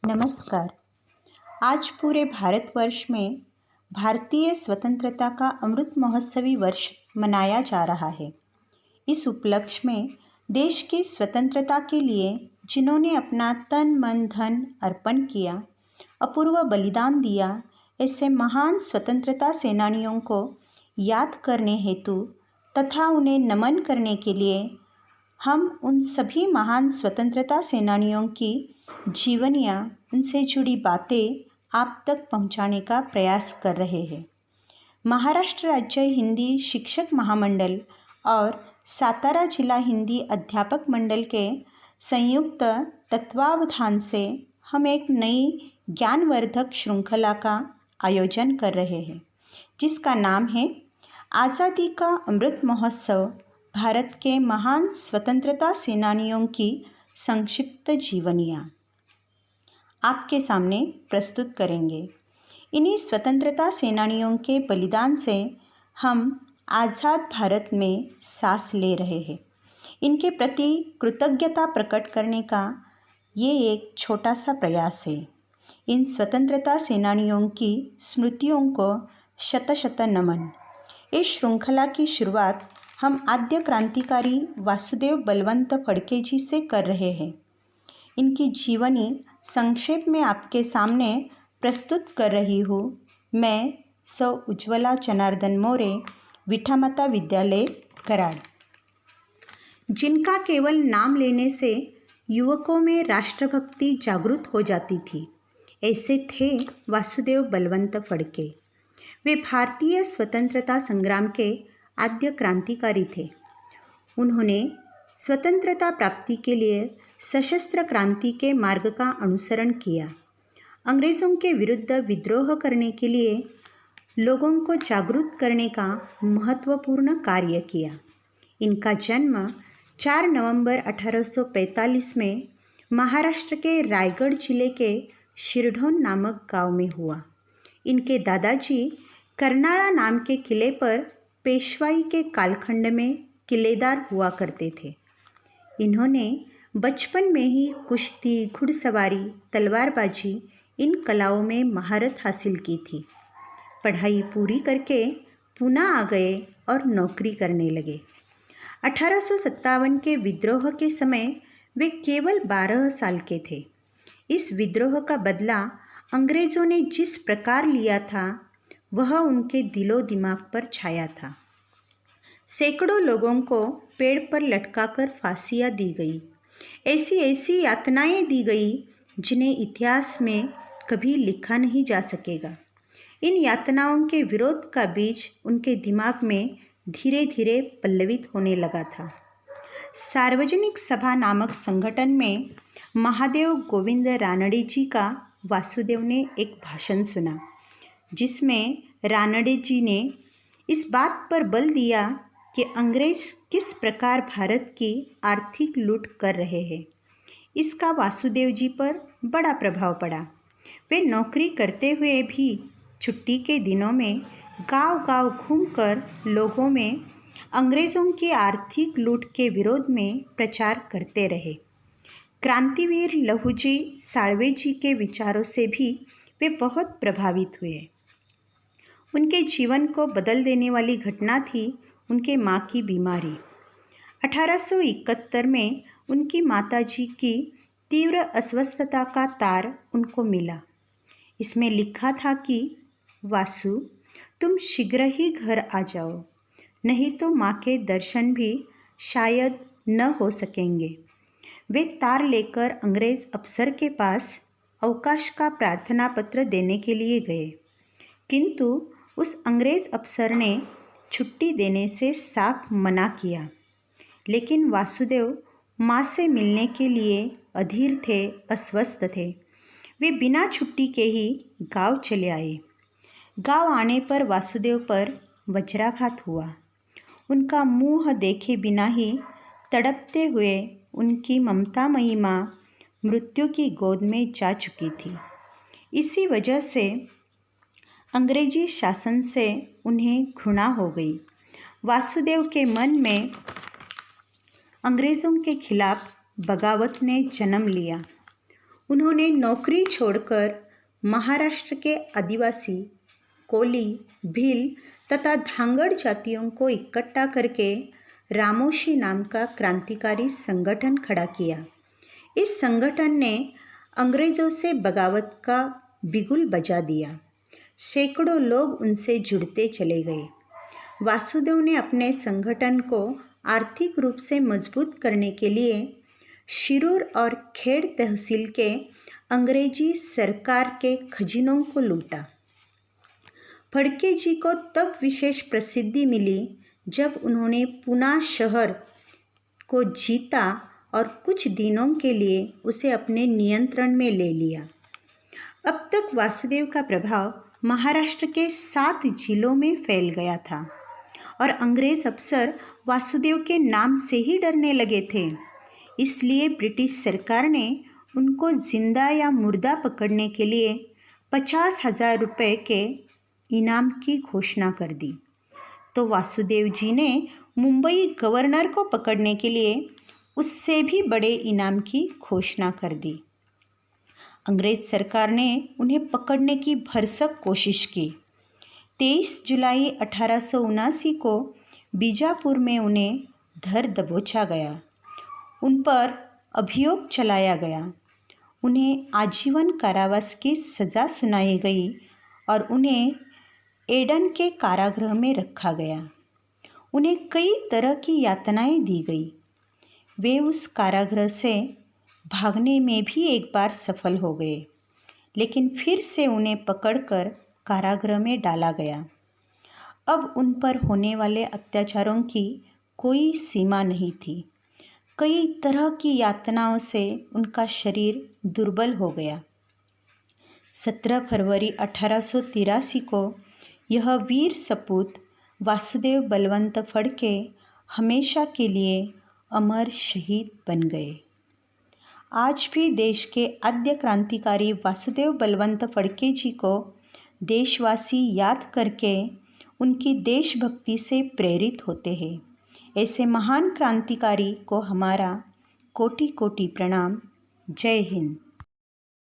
नमस्कार। आज पूरे भारतवर्ष में भारतीय स्वतंत्रता का अमृत महोत्सवी वर्ष मनाया जा रहा है। इस उपलक्ष्य में देश की स्वतंत्रता के लिए जिन्होंने अपना तन मन धन अर्पण किया, अपूर्व बलिदान दिया, ऐसे महान स्वतंत्रता सेनानियों को याद करने हेतु तथा उन्हें नमन करने के लिए हम उन सभी महान स्वतंत्रता सेनानियों की जीवनियाँ, उनसे जुड़ी बातें आप तक पहुँचाने का प्रयास कर रहे हैं। महाराष्ट्र राज्य हिंदी शिक्षक महामंडल और सातारा जिला हिंदी अध्यापक मंडल के संयुक्त तत्वावधान से हम एक नई ज्ञानवर्धक श्रृंखला का आयोजन कर रहे हैं, जिसका नाम है आज़ादी का अमृत महोत्सव, भारत के महान स्वतंत्रता सेनानियों की संक्षिप्त जीवनियाँ आपके सामने प्रस्तुत करेंगे। इन्हीं स्वतंत्रता सेनानियों के बलिदान से हम आज़ाद भारत में सांस ले रहे हैं। इनके प्रति कृतज्ञता प्रकट करने का ये एक छोटा सा प्रयास है। इन स्वतंत्रता सेनानियों की स्मृतियों को शत शत नमन। इस श्रृंखला की शुरुआत हम आद्य क्रांतिकारी वासुदेव बलवंत फड़के जी से कर रहे हैं। इनकी जीवनी संक्षेप में आपके सामने प्रस्तुत कर रही हूँ मैं, सौ उज्ज्वला जनार्दन मोरे, विठामाता विद्यालय कराड़, जिनका केवल नाम लेने से युवकों में राष्ट्रभक्ति जागृत हो जाती थी। ऐसे थे वासुदेव बलवंत फड़के। वे भारतीय स्वतंत्रता संग्राम के आद्य क्रांतिकारी थे। उन्होंने स्वतंत्रता प्राप्ति के लिए सशस्त्र क्रांति के मार्ग का अनुसरण किया। अंग्रेज़ों के विरुद्ध विद्रोह करने के लिए लोगों को जागरूक करने का महत्वपूर्ण कार्य किया। इनका जन्म 4 नवंबर 1845 में महाराष्ट्र के रायगढ़ जिले के शिरढोण नामक गांव में हुआ। इनके दादाजी कर्नाळा नाम के किले पर पेशवाई के कालखंड में किलेदार हुआ करते थे। इन्होंने बचपन में ही कुश्ती, घुड़सवारी, तलवारबाजी इन कलाओं में महारत हासिल की थी। पढ़ाई पूरी करके पूना आ गए और नौकरी करने लगे। 1857 के विद्रोह के समय वे केवल 12 साल के थे। इस विद्रोह का बदला अंग्रेज़ों ने जिस प्रकार लिया था, वह उनके दिलो दिमाग पर छाया था। सैकड़ों लोगों को पेड़ पर लटकाकर फांसियाँ दी गई। ऐसी ऐसी यातनाएं दी गई जिन्हें इतिहास में कभी लिखा नहीं जा सकेगा। इन यातनाओं के विरोध का बीज उनके दिमाग में धीरे धीरे पल्लवित होने लगा था। सार्वजनिक सभा नामक संगठन में महादेव गोविंद रानडे जी का वासुदेव ने एक भाषण सुना, जिसमें रानडे जी ने इस बात पर बल दिया कि अंग्रेज़ किस प्रकार भारत की आर्थिक लूट कर रहे हैं। इसका वासुदेव जी पर बड़ा प्रभाव पड़ा। वे नौकरी करते हुए भी छुट्टी के दिनों में गांव-गांव घूमकर लोगों में अंग्रेज़ों की आर्थिक लूट के विरोध में प्रचार करते रहे। क्रांतिवीर लहूजी साळवे जी के विचारों से भी वे बहुत प्रभावित हुए। उनके जीवन को बदल देने वाली घटना थी उनके माँ की बीमारी। 1871 में उनकी माताजी की तीव्र अस्वस्थता का तार उनको मिला। इसमें लिखा था कि वासु, तुम शीघ्र ही घर आ जाओ, नहीं तो माँ के दर्शन भी शायद न हो सकेंगे। वे तार लेकर अंग्रेज़ अफसर के पास अवकाश का प्रार्थना पत्र देने के लिए गए, किंतु उस अंग्रेज़ अफसर ने छुट्टी देने से साफ मना किया। लेकिन वासुदेव माँ से मिलने के लिए अधीर थे, अस्वस्थ थे। वे बिना छुट्टी के ही गांव चले आए। गांव आने पर वासुदेव पर वज्राघात हुआ। उनका मुंह देखे बिना ही तड़पते हुए उनकी ममतामयी माँ मृत्यु की गोद में जा चुकी थी। इसी वजह से अंग्रेजी शासन से उन्हें घृणा हो गई। वासुदेव के मन में अंग्रेज़ों के खिलाफ बगावत ने जन्म लिया। उन्होंने नौकरी छोड़कर महाराष्ट्र के आदिवासी, कोली, भील तथा धांगड़ जातियों को इकट्ठा करके रामोशी नाम का क्रांतिकारी संगठन खड़ा किया। इस संगठन ने अंग्रेज़ों से बगावत का बिगुल बजा दिया। सैकड़ों लोग उनसे जुड़ते चले गए। वासुदेव ने अपने संगठन को आर्थिक रूप से मजबूत करने के लिए शिरूर और खेड़ तहसील के अंग्रेजी सरकार के खजीनों को लूटा। फड़के जी को तब विशेष प्रसिद्धि मिली जब उन्होंने पूना शहर को जीता और कुछ दिनों के लिए उसे अपने नियंत्रण में ले लिया। अब तक वासुदेव का प्रभाव महाराष्ट्र के 7 जिलों में फैल गया था और अंग्रेज अफसर वासुदेव के नाम से ही डरने लगे थे। इसलिए ब्रिटिश सरकार ने उनको जिंदा या मुर्दा पकड़ने के लिए 50,000 रुपये के इनाम की घोषणा कर दी। तो वासुदेव जी ने मुंबई गवर्नर को पकड़ने के लिए उससे भी बड़े इनाम की घोषणा कर दी। अंग्रेज सरकार ने उन्हें पकड़ने की भरसक कोशिश की। 23 जुलाई 1879 को बीजापुर में उन्हें धर दबोचा गया। उन पर अभियोग चलाया गया। उन्हें आजीवन कारावास की सज़ा सुनाई गई और उन्हें एडन के कारागृह में रखा गया। उन्हें कई तरह की यातनाएं दी गई। वे उस कारागृह से भागने में भी एक बार सफल हो गए, लेकिन फिर से उन्हें पकड़कर कारागृह में डाला गया। अब उन पर होने वाले अत्याचारों की कोई सीमा नहीं थी। कई तरह की यातनाओं से उनका शरीर दुर्बल हो गया। 17 फरवरी 1883 को यह वीर सपूत वासुदेव बलवंत फड़के हमेशा के लिए अमर शहीद बन गए। आज भी देश के आद्य क्रांतिकारी वासुदेव बलवंत फड़के जी को देशवासी याद करके उनकी देशभक्ति से प्रेरित होते हैं। ऐसे महान क्रांतिकारी को हमारा कोटि कोटि प्रणाम। जय हिंद।